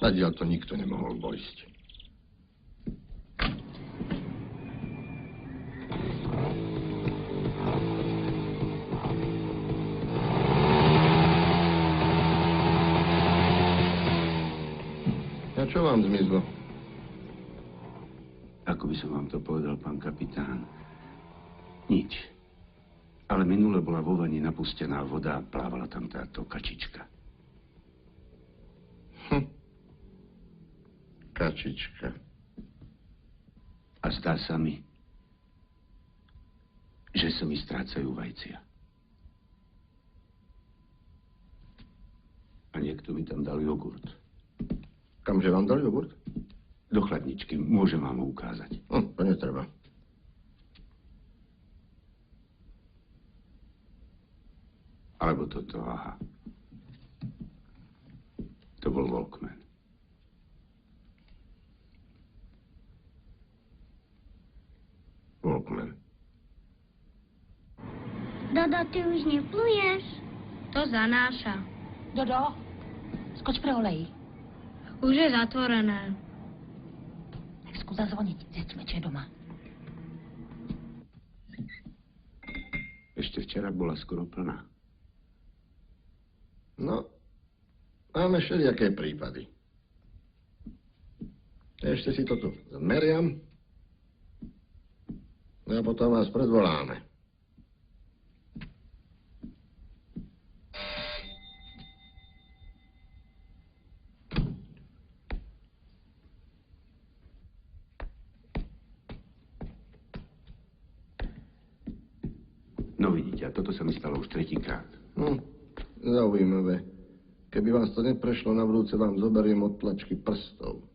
Nadiaľ to nikto nemohol vojsť. A čo vám zmizlo? Ako by som vám to povedal, pán kapitán? Nič. Ale minule bola vo vani napustená voda a plávala tam táto kačička. Kačička. A zdá sa mi, že sa mi strácajú vajcia. A niekto mi tam dal jogurt. Kamže vám dal jogurt? Do chladničky. Môžem vám ho ukázať. To netreba. Alebo toto, aha. To bol Walkman. Walkman. Dodo, ty už nepluješ? To zanáša. Dodo, skoč pre olej. Už je zatvorené. Tak skús zazvoniť, zistíme, čo je doma. Ešte včera bola skoro plná. No, máme všelijaké prípady. Ešte si to tu zmeriam. A potom vás predvoláme. No vidíte, a toto sa mi stalo už tretíkrát. Zaujímavé. Keby vás to neprešlo, na budúce vám zoberiem odtlačky prstov.